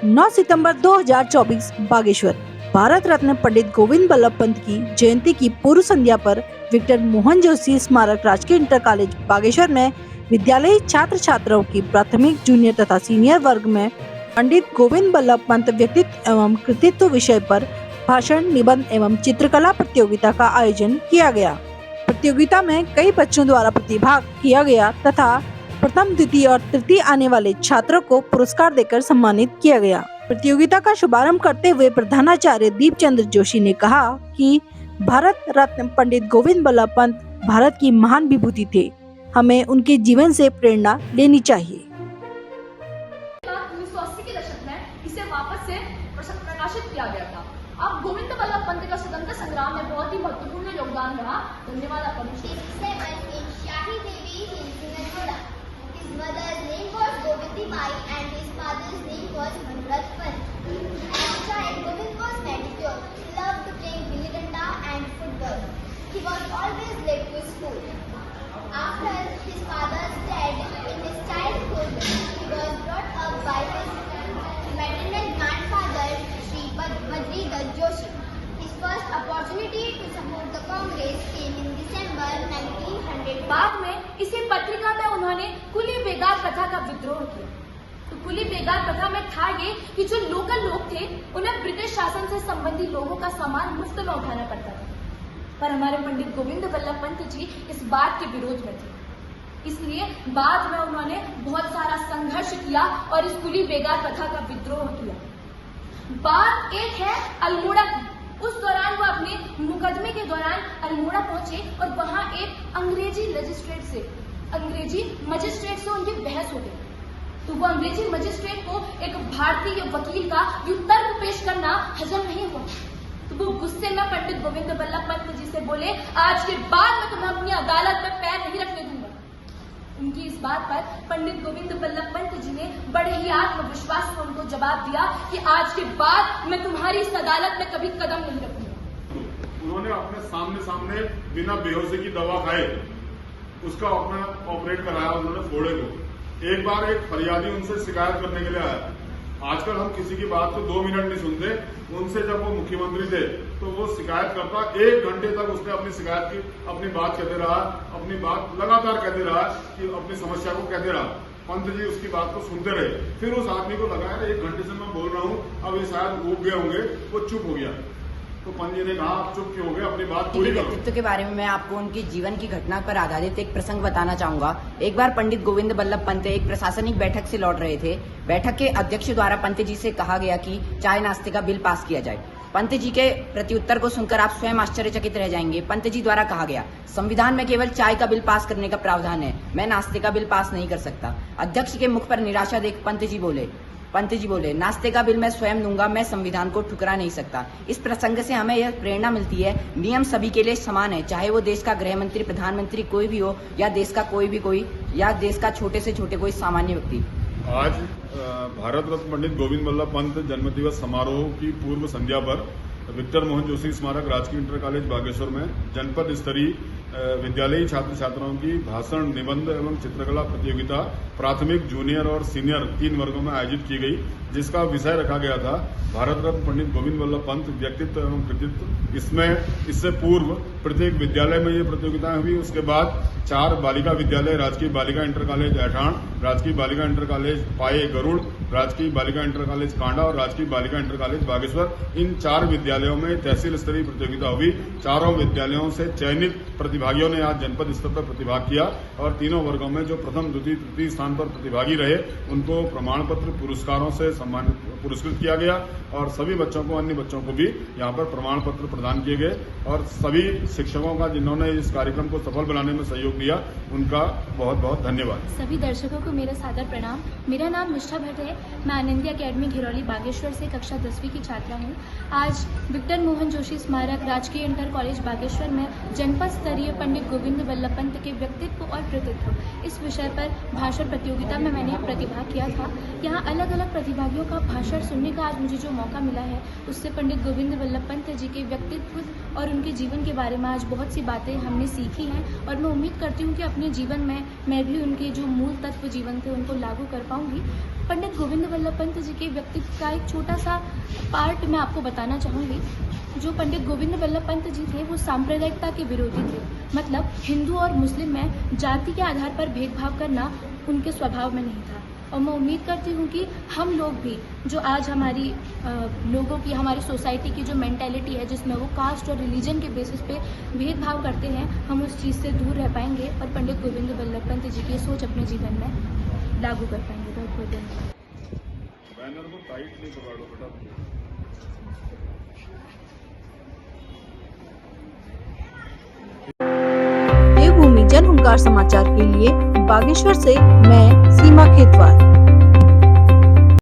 9 सितंबर 2024 बागेश्वर। भारत रत्न पंडित गोविंद बल्लभ पंत की जयंती की पूर्व संध्या पर विक्टर मोहन जोशी स्मारक राजकीय इंटर कॉलेज बागेश्वर में विद्यालयी छात्र छात्राओं की प्राथमिक, जूनियर तथा सीनियर वर्ग में पंडित गोविंद बल्लभ पंत व्यक्तित्व एवं कृतित्व विषय पर भाषण, निबंध एवं चित्रकला प्रतियोगिता का आयोजन किया गया। प्रतियोगिता में कई बच्चों द्वारा प्रतिभाग किया गया तथा प्रथम, द्वितीय और तृतीय आने वाले छात्रों को पुरस्कार देकर सम्मानित किया गया। प्रतियोगिता का शुभारंभ करते हुए प्रधानाचार्य दीप चंद्र जोशी ने कहा कि भारत रत्न पंडित गोविंद बल्लभ पंत भारत की महान विभूति थे। हमें उनके जीवन से प्रेरणा लेनी चाहिए। 1980 के दशक में इसे वापस से प्रकाशित किया गया था। अब गोविंद बल्लभ पंत का स्वतंत्रता संग्राम में बहुत ही महत्वपूर्ण योगदान रहा। धन्यवाद आपका। His mother's name was Govindi Mai and his father's name was Manrat Pant. As a child, Govind was manicure. He loved to play gilli danda and football. He was always late to school. After his father's death in his childhood, he was brought up by his maternal grandfather, Sri Badri Dutt Joshi. His first opportunity to support the Congress came in December 1900. बाद में इसी पत्रिका में उन्होंने कुली बेगार प्रथा का विद्रोह किया। तो कुली बेगार प्रथा में था ये कि जो लोकल लोग थे उन्हें ब्रिटिश शासन से संबंधित लोगों का सामान मुफ्त में उठाना पड़ता था, पर हमारे पंडित गोविंद बल्लभ पंत जी इस बात के विरोध में थे। इसलिए बाद में उन्होंने बहुत सारा संघर्ष किया और इस कुली बेगार प्रथा का विद्रोह किया। बात एक है अल्मोड़ा की। उस दौरान वो अपने मुकदमे के दौरान अल्मोड़ा पहुंचे और वहां एक अंग्रेजी मजिस्ट्रेट से उनकी बहस हो गई। तो वो अंग्रेजी मजिस्ट्रेट को एक भारतीय वकील का यूं तर्क पेश करना हजम नहीं हुआ। तो वो गुस्से में पंडित गोविंद बल्लभ पंत जी से बोले, आज के बाद मैं तुम्हें अपनी अदालत में पैर नहीं रखने दूंगा। उनकी इस बात पर पंडित गोविंद बल्लभ पंत जी ने बड़े ही आत्मविश्वास से उनको जवाब दिया कि आज के बाद मैं तुम्हारी इस अदालत में कभी कदम नहीं रखूंगा। उन्होंने अपने सामने बिना बेहोशी की दवा खाए उसका अपना ऑपरेट कराया उन्होंने फोड़े को। एक बार एक फरियादी उनसे शिकायत करने के लिए आया। आजकल हम किसी की बात को 2 मिनट नहीं सुनते। उनसे जब वो मुख्यमंत्री थे तो वो शिकायत करता 1 घंटे तक उसने अपनी शिकायत की, अपनी बात कहते रहा, अपनी बात लगातार कहते रहा कि अपनी समस्या को कहते रहा। पंत जी उसकी बात को सुनते रहे। फिर उस आदमी को लगा 1 घंटे से मैं बोल रहा हूं, अब ये शायद उब गए होंगे, वो चुप हो गया। तो पंत जी ने कहा, आप चुप क्यों हो गए, अपनी बात पूरी करो। व्यक्तित्व के बारे में मैं आपको उनके जीवन की घटना पर आधारित एक प्रसंग बताना चाहूंगा। एक बार पंडित गोविंद बल्लभ पंत एक प्रशासनिक बैठक से लौट रहे थे। बैठक के अध्यक्ष द्वारा पंत जी से कहा गया कि चाय नाश्ते का बिल पास किया जाए। पंत जी के प्रत्युत्तर को सुनकर आप स्वयं आश्चर्यचकित रह जाएंगे। पंत जी द्वारा कहा गया, संविधान में केवल चाय का बिल पास करने का प्रावधान है, मैं नाश्ते का बिल पास नहीं कर सकता। अध्यक्ष के मुख पर निराशा देख पंत जी बोले, नाश्ते का बिल मैं स्वयं दूंगा, मैं संविधान को ठुकरा नहीं सकता। इस प्रसंग से हमें यह प्रेरणा मिलती है, नियम सभी के लिए समान है, चाहे वो देश का गृह मंत्री, प्रधानमंत्री कोई भी हो, या देश का या देश का छोटे से छोटे कोई सामान्य व्यक्ति। आज भारत रत्न पंडित गोविंद बल्लभ पंत जन्मदिवस समारोह की पूर्व संध्या पर विक्टर मोहन जोशी स्मारक राजकीय इंटर कॉलेज बागेश्वर में जनपद स्तरीय विद्यालयी छात्र छात्राओं की भाषण, निबंध एवं चित्रकला प्रतियोगिता प्राथमिक, जूनियर और सीनियर 3 वर्गों में आयोजित की गई, जिसका विषय रखा गया था भारत रत्न पंडित गोविंद बल्लभ पंत व्यक्तित्व एवं कृतित्व। इससे पूर्व प्रत्येक विद्यालय में ये प्रतियोगिताएं हुई। उसके बाद 4 बालिका विद्यालय, राजकीय बालिका इंटर कॉलेज ऐठान, राजकीय बालिका इंटर कॉलेज पाये गरुड़, राजकीय बालिका इंटर कॉलेज कांडा और राजकीय बालिका इंटर कॉलेज बागेश्वर, इन 4 विद्यालयों में तहसील स्तरीय प्रतियोगिता हुई। चारों विद्यालयों से चयनित प्रतिभागियों ने आज जनपद स्तर पर प्रतिभाग किया और तीनों वर्गों में जो प्रथम, द्वितीय, तृतीय स्थान पर प्रतिभागी रहे उनको प्रमाण पत्र, पुरस्कारों से पुरस्कृत किया गया और सभी बच्चों को, अन्य बच्चों को भी यहाँ पर प्रमाण पत्र प्रदान किए गए। और सभी शिक्षकों का जिन्होंने इस कार्यक्रम को सफल बनाने में सहयोग दिया, उनका बहुत बहुत धन्यवाद। सभी दर्शकों को मेरा सादर प्रणाम। मेरा नाम निष्ठा भट्ट है। मैं आनंदी अकेडमी घिरौली बागेश्वर से कक्षा 10वीं की छात्रा हूँ। आज विक्टर मोहन जोशी स्मारक राजकीय इंटर कॉलेज बागेश्वर में जनपद स्तरीय पंडित गोविंद बल्लभ पंत के व्यक्तित्व और कृतित्व इस विषय पर भाषण प्रतियोगिता में मैंने प्रतिभाग किया था। यहाँ अलग अलग प्रतिभागी त्यागियों का भाषण सुनने का आज मुझे जो मौका मिला है, उससे पंडित गोविंद बल्लभ पंत जी के व्यक्तित्व और उनके जीवन के बारे में आज बहुत सी बातें हमने सीखी हैं और मैं उम्मीद करती हूँ कि अपने जीवन में मैं भी उनके जो मूल तत्व जीवन थे उनको लागू कर पाऊँगी। पंडित गोविंद बल्लभ पंत जी के व्यक्तित्व का एक छोटा सा पार्ट मैं आपको बताना चाहूँगी। जो पंडित गोविंद बल्लभ पंत जी थे वो सांप्रदायिकता के विरोधी थे, मतलब हिंदू और मुस्लिम में जाति के आधार पर भेदभाव करना उनके स्वभाव में नहीं था। और मैं उम्मीद करती हूँ कि हम लोग भी जो आज हमारी लोगों की हमारी सोसाइटी की जो मेंटेलिटी है जिसमें वो कास्ट और रिलीजन के बेसिस पे भेदभाव करते हैं, हम उस चीज़ से दूर रह पाएंगे और पंडित गोविंद बल्लभ पंत जी की सोच अपने जीवन में लागू कर पाएंगे। बहुत बहुत धन्यवाद। बैनर को टाइट नहीं पकड़ो बेटा। देवभूमि जन हुंकार समाचार के लिए बागेश्वर से मैं सीमा खेतवाल।